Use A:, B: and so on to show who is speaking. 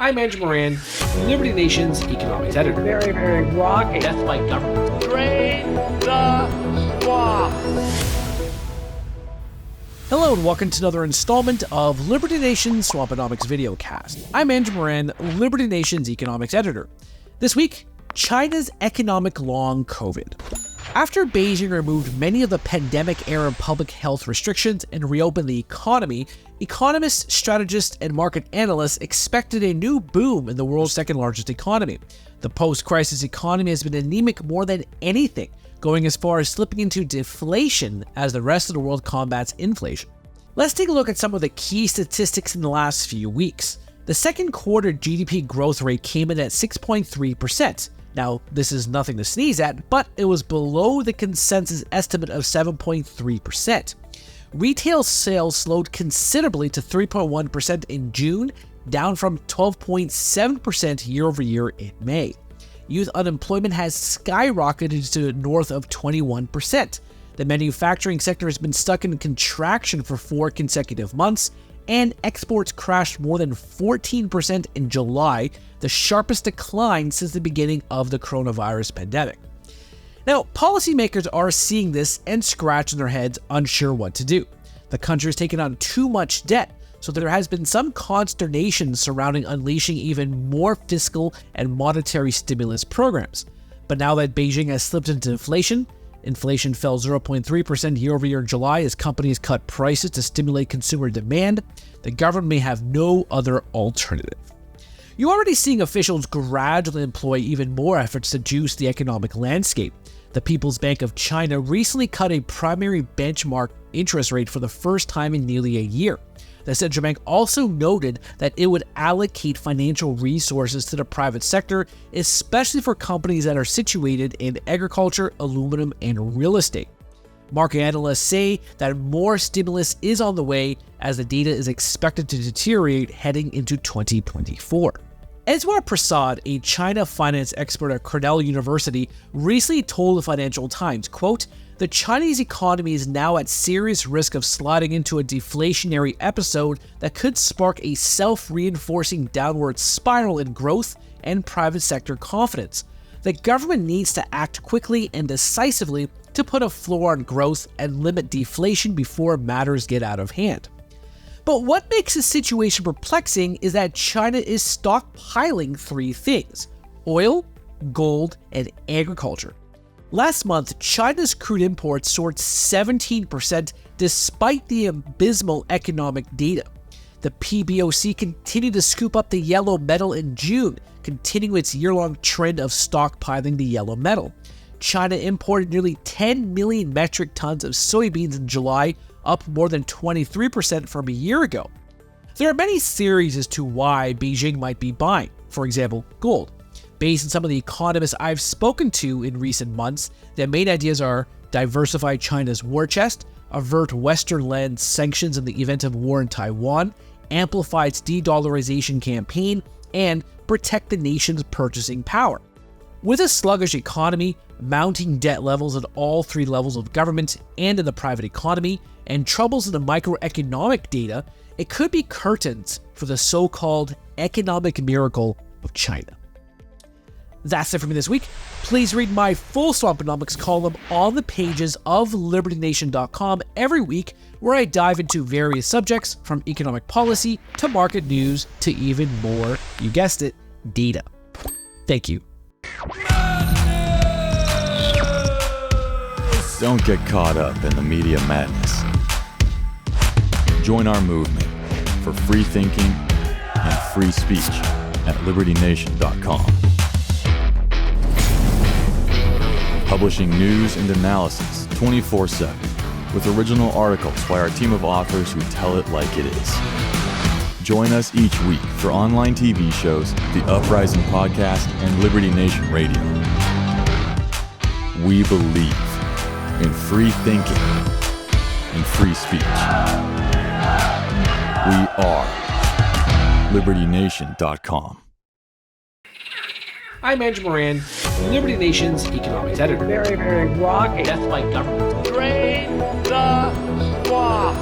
A: I'm Andrew Moran, Liberty Nation's Economics editor.
B: Very, very rocky.
A: Death by government.
C: Drain the swamp.
A: Hello and welcome to another installment of Liberty Nation's Swamponomics videocast. I'm Andrew Moran, Liberty Nation's Economics editor. This week, China's economic long COVID. After Beijing removed many of the pandemic-era public health restrictions and reopened the economy, economists, strategists, and market analysts expected a new boom in the world's second-largest economy. The post-crisis economy has been anemic more than anything, going as far as slipping into deflation as the rest of the world combats inflation. Let's take a look at some of the key statistics in the last few weeks. The second quarter GDP growth rate came in at 6.3%. Now, this is nothing to sneeze at, but it was below the consensus estimate of 7.3%. Retail sales slowed considerably to 3.1% in June, down from 12.7% year over year in May. Youth unemployment has skyrocketed to north of 21%. The manufacturing sector has been stuck in contraction for 4 consecutive months, and exports crashed more than 14% in July, the sharpest decline since the beginning of the coronavirus pandemic. Now, policymakers are seeing this and scratching their heads, unsure what to do. The country has taken on too much debt, so there has been some consternation surrounding unleashing even more fiscal and monetary stimulus programs. But now that Beijing has slipped into inflation fell 0.3% year over year in July as companies cut prices to stimulate consumer demand. The government may have no other alternative. You're already seeing officials gradually employ even more efforts to juice the economic landscape. The People's Bank of China recently cut a primary benchmark interest rate for the first time in nearly a year. The central bank also noted that it would allocate financial resources to the private sector, especially for companies that are situated in agriculture, aluminum, and real estate. Market analysts say that more stimulus is on the way as the data is expected to deteriorate heading into 2024. Eswar Prasad, a China finance expert at Cornell University, recently told the Financial Times, quote, "The Chinese economy is now at serious risk of sliding into a deflationary episode that could spark a self-reinforcing downward spiral in growth and private sector confidence. The government needs to act quickly and decisively to put a floor on growth and limit deflation before matters get out of hand." But what makes the situation perplexing is that China is stockpiling 3 things: oil, gold, and agriculture. Last month, China's crude imports soared 17% despite the abysmal economic data. The PBOC continued to scoop up the yellow metal in June, continuing its year-long trend of stockpiling the yellow metal. China imported nearly 10 million metric tons of soybeans in July, up more than 23% from a year ago. There are many theories as to why Beijing might be buying, for example, gold. Based on some of the economists I've spoken to in recent months, their main ideas are diversify China's war chest, avert Western-led sanctions in the event of war in Taiwan, amplify its de-dollarization campaign, and protect the nation's purchasing power. With a sluggish economy, mounting debt levels at all 3 levels of government and in the private economy, and troubles in the microeconomic data, it could be curtains for the so-called economic miracle of China. That's it for me this week. Please read my full Swamponomics column on the pages of LibertyNation.com every week, where I dive into various subjects from economic policy to market news to even more, you guessed it, data. Thank you.
D: Don't get caught up in the media madness. Join our movement for free thinking and free speech at LibertyNation.com. Publishing news and analysis 24/7 with original articles by our team of authors who tell it like it is. Join us each week for online TV shows, The Uprising Podcast, and Liberty Nation Radio. We believe in free thinking and free speech. We are LibertyNation.com.
A: I'm Andrew Moran, Liberty Nation's Economics editor.
B: Very, very rocky.
A: Death by government.
C: Drain the swamp.